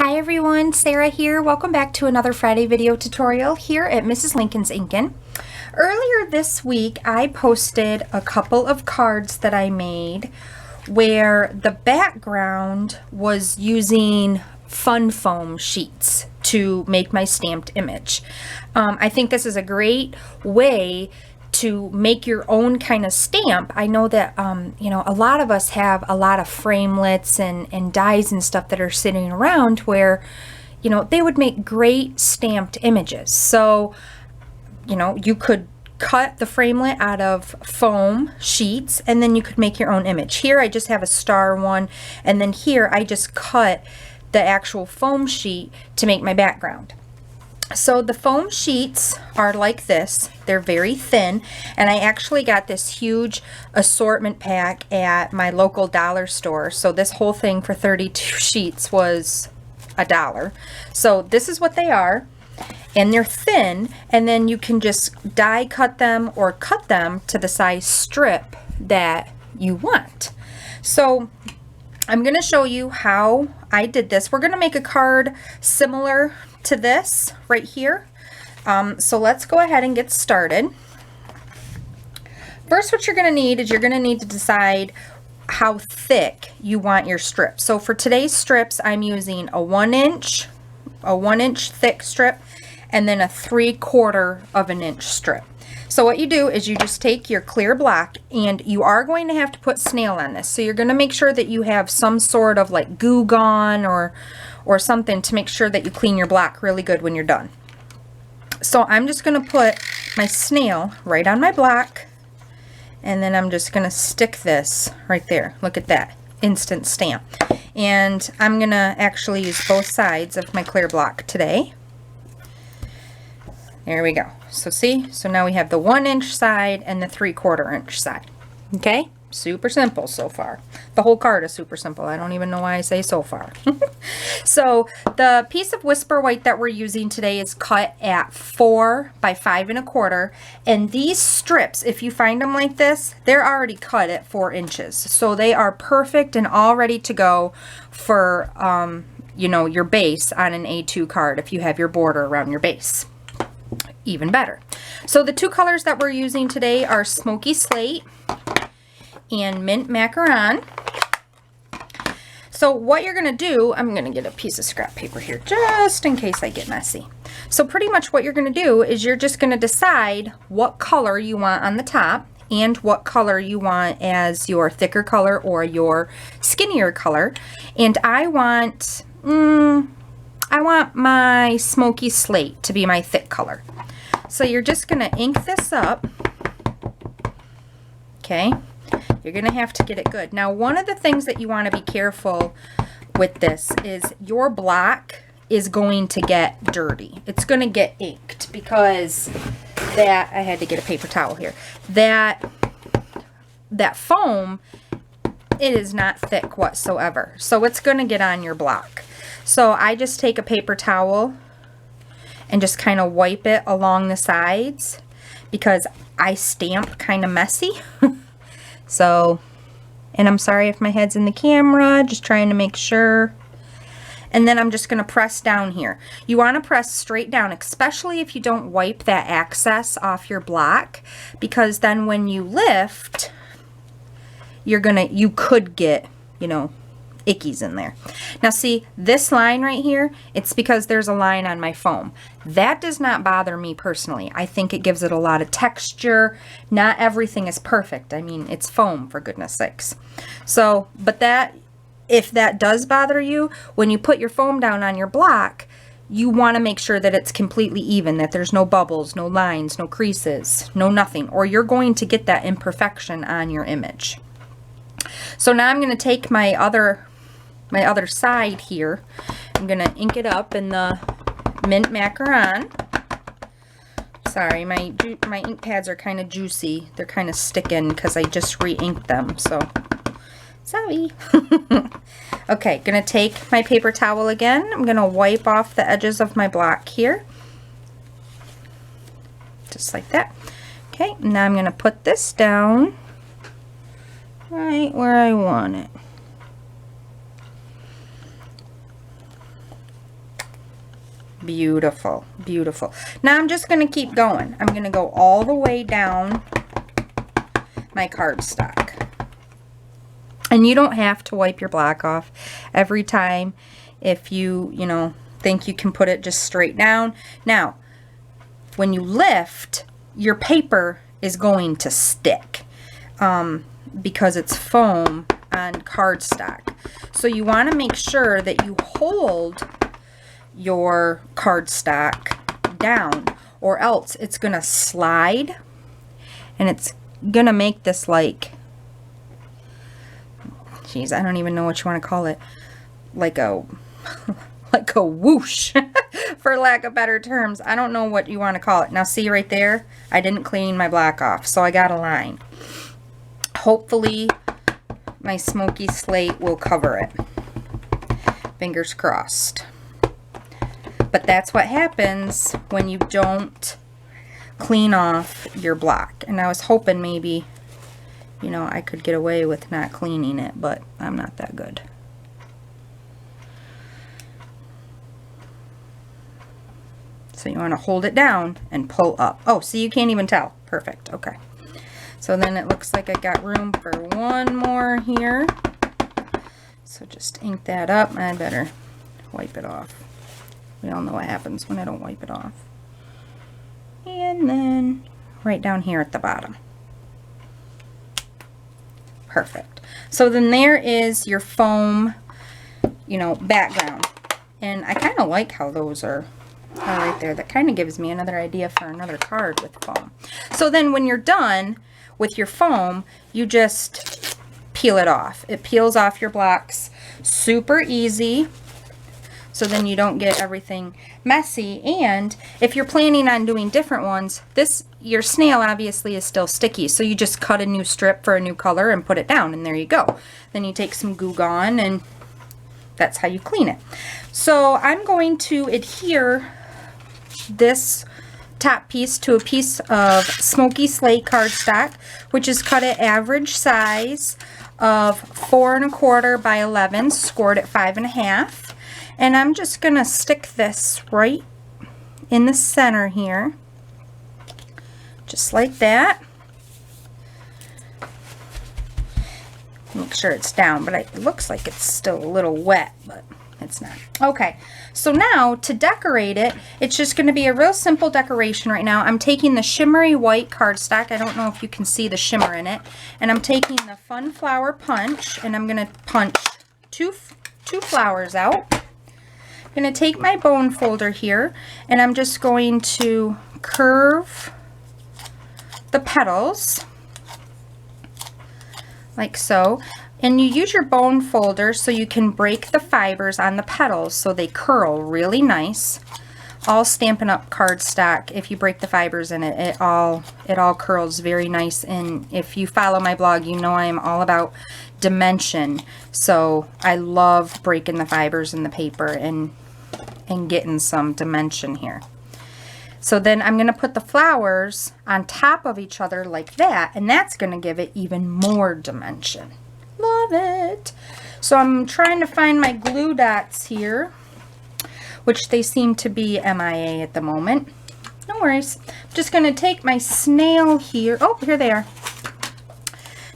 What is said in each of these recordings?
Hi everyone, Sarah here. Welcome back to another Friday video tutorial here at Mrs. Lincoln's Inkin. Earlier this week I posted a couple of cards that I made where the background was using fun foam sheets to make my stamped image. I think this is a great way to make your own kind of stamp. I know that a lot of us have a lot of framelits and dies and stuff that are sitting around where they would make great stamped images. So you could cut the framelit out of foam sheets and then you could make your own image. Here I just have a star one, and then here I just cut the actual foam sheet to make my background. So the foam sheets are like this. They're very thin, and I actually got this huge assortment pack at my local dollar store. So this whole thing for 32 sheets was $1. So this is what they are, and they're thin, and then you can just die cut them or cut them to the size strip that you want. So I'm going to show you how I did this. We're going to make a card similar to this right here. So let's go ahead and get started. First, what you're going to need is you're going to need to decide how thick you want your strip. So for today's strips, I'm using a 1 inch thick strip, and then a 3/4 of an inch strip. So what you do is you just take your clear block, and you are going to have to put snail on this. So you're going to make sure that you have some sort of like Goo Gone or something to make sure that you clean your block really good when you're done. So I'm just going to put my snail right on my block, and then I'm just going to stick this right there. Look at that, instant stamp. And I'm going to actually use both sides of my clear block today. There we go. So see, so now we have the 1 inch side and the 3/4 inch side. Okay, super simple so far. The whole card is super simple. I don't even know why I say so far. So the piece of Whisper White that we're using today is cut at 4 by 5 1/4, and these strips, if you find them like this, they're already cut at 4 inches. So they are perfect and all ready to go for your base on an A2 card if you have your border around your base. Even better. So the two colors that we're using today are Smoky Slate and Mint Macaron. So what you're going to do, I'm going to get a piece of scrap paper here just in case I get messy. So pretty much what you're going to do is you're just going to decide what color you want on the top and what color you want as your thicker color or your skinnier color. And I want my Smoky Slate to be my thick color. So you're just going to ink this up. Okay, you're going to have to get it good. Now, one of the things that you want to be careful with this is your block is going to get dirty. It's going to get inked because I had to get a paper towel here. That foam, it is not thick whatsoever. So it's going to get on your block. So I just take a paper towel and just kind of wipe it along the sides because I stamp kind of messy. So, and I'm sorry if my head's in the camera, just trying to make sure. And then I'm just going to press down here. You want to press straight down, especially if you don't wipe that excess off your block, because then when you lift, you could get, ickies in there. Now see, this line right here, it's because there's a line on my foam. That does not bother me personally. I think it gives it a lot of texture. Not everything is perfect. I mean, it's foam, for goodness sakes. So, but if that does bother you, when you put your foam down on your block, you want to make sure that it's completely even, that there's no bubbles, no lines, no creases, no nothing, or you're going to get that imperfection on your image. So now I'm going to take my other side here. I'm going to ink it up in the Mint Macaron. Sorry, my ink pads are kind of juicy. They're kind of sticking because I just re-inked them. So, sorry. Okay, going to take my paper towel again. I'm going to wipe off the edges of my block here. Just like that. Okay, now I'm going to put this down right where I want it. Beautiful, beautiful. Now I'm just going to keep going. I'm going to go all the way down my cardstock. And you don't have to wipe your block off every time if you know, think you can put it just straight down. Now, when you lift, your paper is going to stick because it's foam on cardstock. So you want to make sure that you hold your cardstock down, or else it's going to slide and it's going to make this like, geez, I don't even know what you want to call it, like a like a whoosh for lack of better terms. I don't know what you want to call it. Now see right there, I didn't clean my block off, so I got a line. Hopefully my smoky slate will cover it. Fingers crossed. But that's what happens when you don't clean off your block. And I was hoping maybe, you know, I could get away with not cleaning it, but I'm not that good. So you want to hold it down and pull up. Oh, see, you can't even tell. Perfect. Okay. So then it looks like I got room for one more here. So just ink that up. I better wipe it off. We all know what happens when I don't wipe it off. And then right down here at the bottom. Perfect. So then there is your foam, you know, background. And I kind of like how those are right there. That kind of gives me another idea for another card with foam. So then when you're done with your foam, you just peel it off. It peels off your blocks super easy, so then you don't get everything messy. And if you're planning on doing different ones, your snail obviously is still sticky, so you just cut a new strip for a new color and put it down, and there you go. Then you take some Goo Gone, and that's how you clean it. So I'm going to adhere this top piece to a piece of smoky slate cardstock, which is cut at average size of 4 1/4 by 11, scored at 5 1/2. And I'm just gonna stick this right in the center here, just like that. Make sure it's down, but it looks like it's still a little wet, but it's not. Okay, so now to decorate it, it's just going to be a real simple decoration right now. I'm taking the shimmery white cardstock. I don't know if you can see the shimmer in it. And I'm taking the Fun Flower Punch, and I'm going to punch two flowers out. I'm going to take my bone folder here, and I'm just going to curve the petals like so. And you use your bone folder so you can break the fibers on the petals so they curl really nice. All Stampin' Up! Cardstock, if you break the fibers in it, it all curls very nice. And if you follow my blog, you know I am all about dimension. So I love breaking the fibers in the paper and getting some dimension here. So then I'm going to put the flowers on top of each other like that, and that's going to give it even more dimension. Love it. So I'm trying to find my glue dots here, which they seem to be MIA at the moment. No worries. I'm just going to take my snail here. Oh, here they are.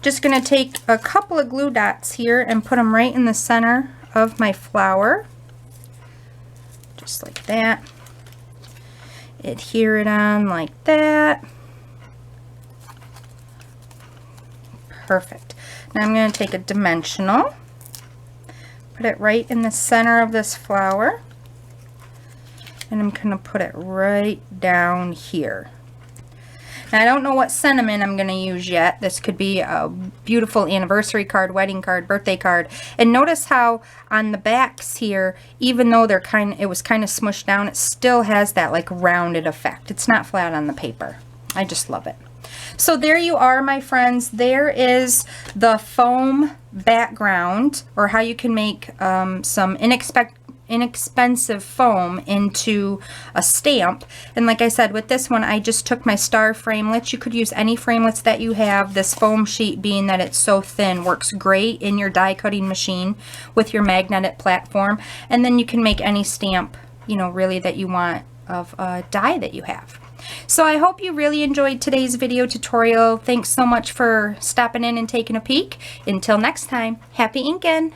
Just going to take a couple of glue dots here and put them right in the center of my flower. Just like that. Adhere it on like that. Perfect. Now I'm going to take a dimensional, put it right in the center of this flower, and I'm going to put it right down here. Now I don't know what sentiment I'm going to use yet. This could be a beautiful anniversary card, wedding card, birthday card. And notice how on the backs here, even though it was kind of smushed down, it still has that like rounded effect. It's not flat on the paper. I just love it. So there you are, my friends. There is the foam background, or how you can make some inexpensive foam into a stamp. And like I said, with this one, I just took my star framelits. You could use any framelits that you have. This foam sheet, being that it's so thin, works great in your die cutting machine with your magnetic platform. And then you can make any stamp you know, really that you want of a die that you have. So I hope you really enjoyed today's video tutorial. Thanks so much for stopping in and taking a peek. Until next time, happy inking!